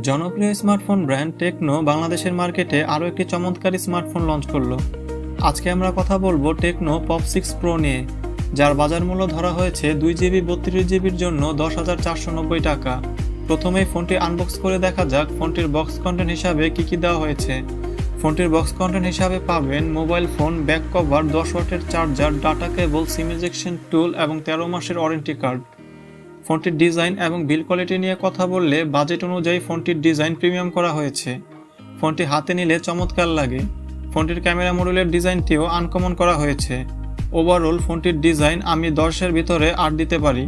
জনপ্রিয় smartphone brand techno বাংলাদেশের মার্কেটে আরও একটি চমৎকার স্মার্টফোন লঞ্চ করলো। আজকে আমরা কথা বলবো টেকনো পপ 6 প্রো নিয়ে, যার বাজার মূল্য ধরা হয়েছে 2GB 32GBর জন্য 10,490 টাকা। প্রথমেই ফোনটি আনবক্স করে দেখা যাক ফোনটির বক্স কন্টেন্ট হিসাবে কী দেওয়া হয়েছে। ফোনটির বক্স কন্টেন্ট হিসাবে পাবেন মোবাইল ফোন, ব্যাক কভার, 10 ওয়াটের চার্জার, ডাটা কেবল, সিম ইজেকশন টুল এবং 13 মাসের ওয়ারেন্টি কার্ড। ফোনটির ডিজাইন এবং বিল্ড কোয়ালিটি নিয়ে কথা বললে বাজেট অনুযায়ী ফোনটির ডিজাইন প্রিমিয়াম করা হয়েছে। ফোনটি হাতে নিলে চমৎকার লাগে। ফোনটির ক্যামেরা মডিউলের ডিজাইনটিও আনকমন করা হয়েছে। ওভারঅল ফোনটির ডিজাইন আমি 10-এর ভিতরে 8 দিতে পারি।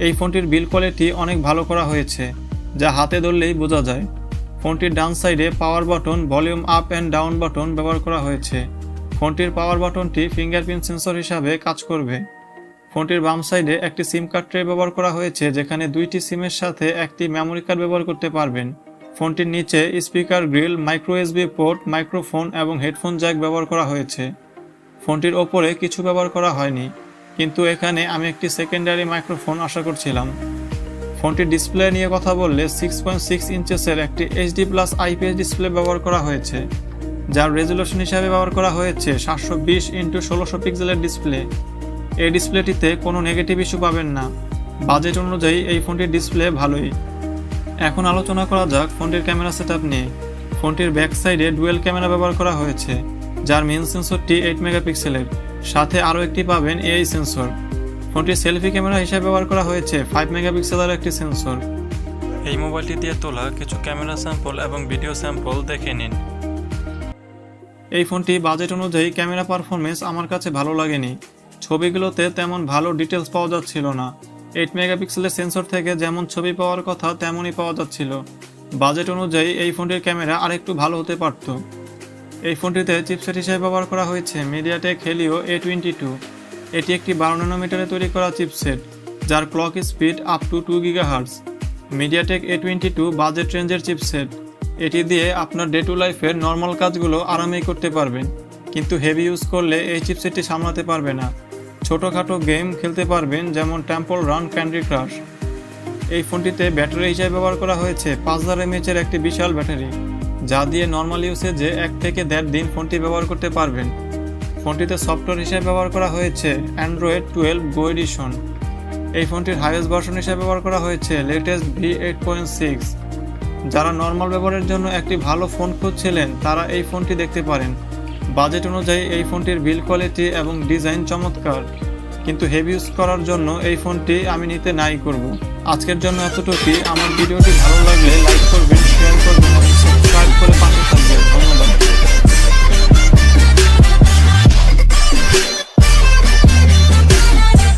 এই ফোনটির বিল্ড কোয়ালিটি অনেক ভালো করা হয়েছে, যা হাতে ধরলেই বোঝা যায়। ফোনটির ডান সাইডে power button, volume up and down button ব্যবহার করা হয়েছে। ফোনটির পাওয়ার বাটনটি ফিঙ্গারপ্রিন্ট সেন্সর হিসাবে কাজ করবে। ফোনটির বাম সাইডে একটি সিম কার্ড ট্রে ব্যবহার করা হয়েছে, যেখানে 2টি সিমের সাথে একটি মেমোরি কার্ড ব্যবহার করতে পারবেন। ফোনটির নিচে speaker grill, micro SB port, microphone এবং হেডফোন জ্যাক ব্যবহার করা হয়েছে। ফোনটির ওপরে কিছু ব্যবহার করা হয়নি, কিন্তু এখানে আমি একটি সেকেন্ডারি মাইক্রোফোন আশা করছিলাম। ফোনটির ডিসপ্লে নিয়ে কথা বললে 6.6 ইঞ্চেসের একটি HD+ IPS ডিসপ্লে ব্যবহার করা হয়েছে, যার রেজুলেশন হিসাবে ব্যবহার করা হয়েছে 720x1600 পিক্সেলের ডিসপ্লে। এই ডিসপ্লেটিতে কোনো নেগেটিভ ইস্যু পাবেন না। বাজেট অনুযায়ী এই ফোনটির ডিসপ্লে ভালোই। এখন আলোচনা করা যাক ফোনটির ক্যামেরা সেটআপ নিয়ে। ফোনটির ব্যাক সাইডে ডুয়েল ক্যামেরা ব্যবহার করা হয়েছে, যার মেইন সেন্সরটি 8 মেগাপিক্সেলের, সাথে আরও একটি পাবেন AI সেন্সর। ফোনটির সেলফি ক্যামেরা হিসেবে ব্যবহার করা হয়েছে 5 মেগাপিক্সেলের একটি সেন্সর। এই মোবাইলটি দিয়ে তোলা কিছু ক্যামেরা স্যাম্পল এবং ভিডিও স্যাম্পল দেখে নিন। এই ফোনটি বাজেট অনুযায়ী ক্যামেরা পারফরমেন্স আমার কাছে ভালো লাগেনি। ছবিগুলোতে তেমন ভালো ডিটেলস পাওয়া যাচ্ছিল না। 8 মেগাপিক্সেলের সেন্সর থেকে যেমন ছবি পাওয়ার কথা তেমনই পাওয়া যাচ্ছিল। বাজেট অনুযায়ী এই ফোনটির ক্যামেরা আরেকটু ভালো হতে পারত। এই ফোনটিতে চিপসেট হিসেবে ব্যবহার করা হয়েছে মিডিয়াটেক হেলিও A22। এটি একটি 12 ন্যানোমিটারে তৈরি করা চিপসেট, যার clock speed up to 2 GHz। MediaTek A22 budget রেঞ্জের চিপসেট। এটি দিয়ে আপনার ডে টু লাইফের নর্মাল কাজগুলো আরামেই করতে পারবেন, কিন্তু হেভি ইউজ করলে এই চিপসেটটি সামলাতে পারবে না। ছোটোখাটো গেম খেলতে পারবেন, যেমন টেম্পল রান, ক্যান্ডি ক্রাশ। এই ফোনটিতে ব্যাটারি হিসেবে ব্যবহার করা হয়েছে 5000 mAh একটি বিশাল ব্যাটারি, যা দিয়ে নর্মাল ইউসেজে 1 থেকে 1.5 দিন ফোনটি ব্যবহার করতে পারবেন। ফোনটিতে সফটওয়্যার হিসেবে ব্যবহার করা হয়েছে Android 12 Go এডিশন। এই ফোনটির হাইয়েস্ট ভার্সন হিসেবে ব্যবহার করা হয়েছে লেটেস্ট V8.6। যারা নর্মাল ব্যবহারের জন্য একটি ভালো ফোন খুঁজছিলেন, তারা এই ফোনটি দেখতে পারেন। বাজেট অনুযায়ী এই ফোনটির বিল্ড কোয়ালিটি এবং ডিজাইন চমৎকার, কিন্তু হেভি ইউজ করার জন্য এই ফোনটি আমি নিতে নাই করব। আজকের জন্য এতটুকুই। আমার ভিডিওটি ভালো লাগলে লাইক করবেন।